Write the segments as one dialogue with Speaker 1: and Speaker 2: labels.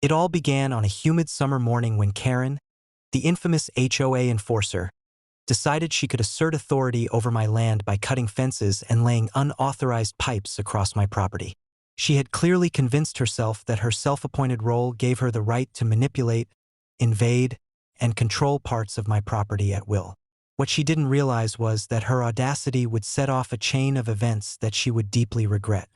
Speaker 1: It all began on a humid summer morning when Karen, the infamous HOA enforcer, decided she could assert authority over my land by cutting fences and laying unauthorized pipes across my property. She had clearly convinced herself that her self-appointed role gave her the right to manipulate, invade, and control parts of my property at will. What she didn't realize was that her audacity would set off a chain of events that she would deeply regret.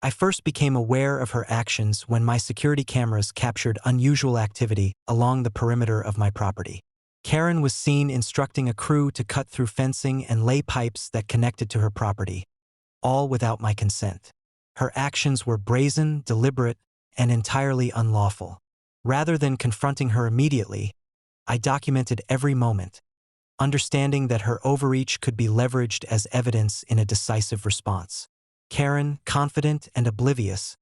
Speaker 1: I first became aware of her actions when my security cameras captured unusual activity along the perimeter of my property. Karen was seen instructing a crew to cut through fencing and lay pipes that connected to her property, all without my consent. Her actions were brazen, deliberate, and entirely unlawful. Rather than confronting her immediately, I documented every moment, understanding that her overreach could be leveraged as evidence in a decisive response. Karen, confident and oblivious,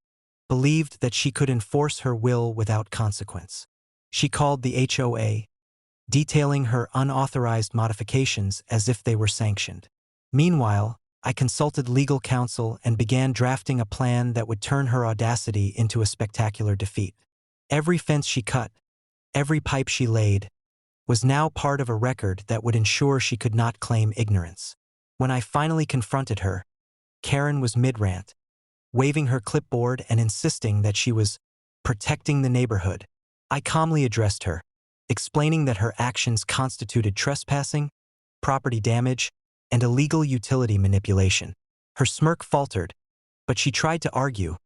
Speaker 1: believed that she could enforce her will without consequence. She called the HOA, detailing her unauthorized modifications as if they were sanctioned. Meanwhile, I consulted legal counsel and began drafting a plan that would turn her audacity into a spectacular defeat. Every fence she cut, every pipe she laid, was now part of a record that would ensure she could not claim ignorance. When I finally confronted her, Karen was mid-rant, waving her clipboard and insisting that she was protecting the neighborhood. I calmly addressed her, explaining that her actions constituted trespassing, property damage, and illegal utility manipulation. Her smirk faltered, but she tried to argue,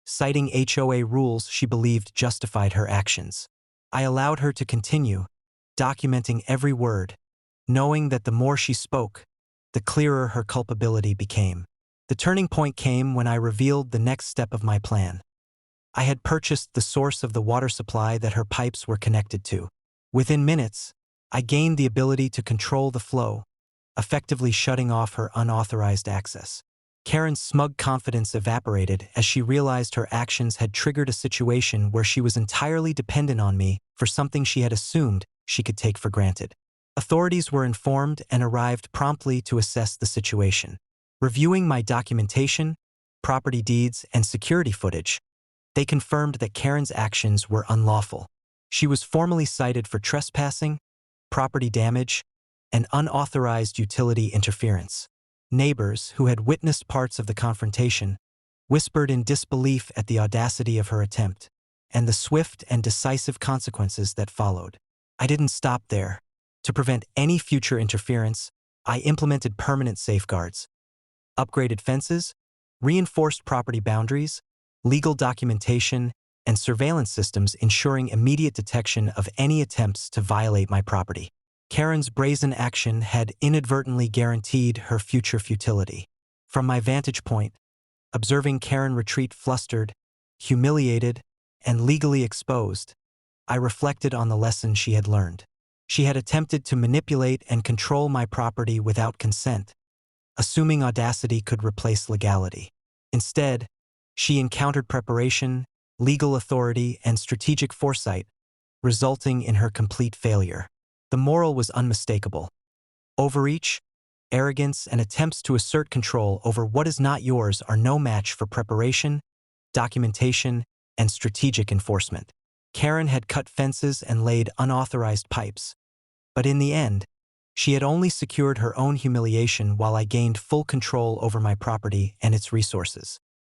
Speaker 1: citing HOA rules she believed justified her actions. I allowed her to continue, documenting every word, knowing that the more she spoke, the clearer her culpability became. The turning point came when I revealed the next step of my plan. I had purchased the source of the water supply that her pipes were connected to. Within minutes, I gained the ability to control the flow, effectively shutting off her unauthorized access. Karen's smug confidence evaporated as she realized her actions had triggered a situation where she was entirely dependent on me for something she had assumed she could take for granted. Authorities were informed and arrived promptly to assess the situation. Reviewing my documentation, property deeds, and security footage, they confirmed that Karen's actions were unlawful. She was formally cited for trespassing, property damage, and unauthorized utility interference. Neighbors, who had witnessed parts of the confrontation, whispered in disbelief at the audacity of her attempt and the swift and decisive consequences that followed. I didn't stop there. To prevent any future interference, I implemented permanent safeguards, upgraded fences, reinforced property boundaries, legal documentation, and surveillance systems ensuring immediate detection of any attempts to violate my property. Karen's brazen action had inadvertently guaranteed her future futility. From my vantage point, observing Karen retreat flustered, humiliated, and legally exposed, I reflected on the lesson she had learned. She had attempted to manipulate and control my property without consent, assuming audacity could replace legality. Instead, she encountered preparation, legal authority, and strategic foresight, resulting in her complete failure. The moral was unmistakable. Overreach, arrogance, and attempts to assert control over what is not yours are no match for preparation, documentation, and strategic enforcement. Karen had cut fences and laid unauthorized pipes, but in the end, she had only secured her own humiliation while I gained full control over my property and its resources.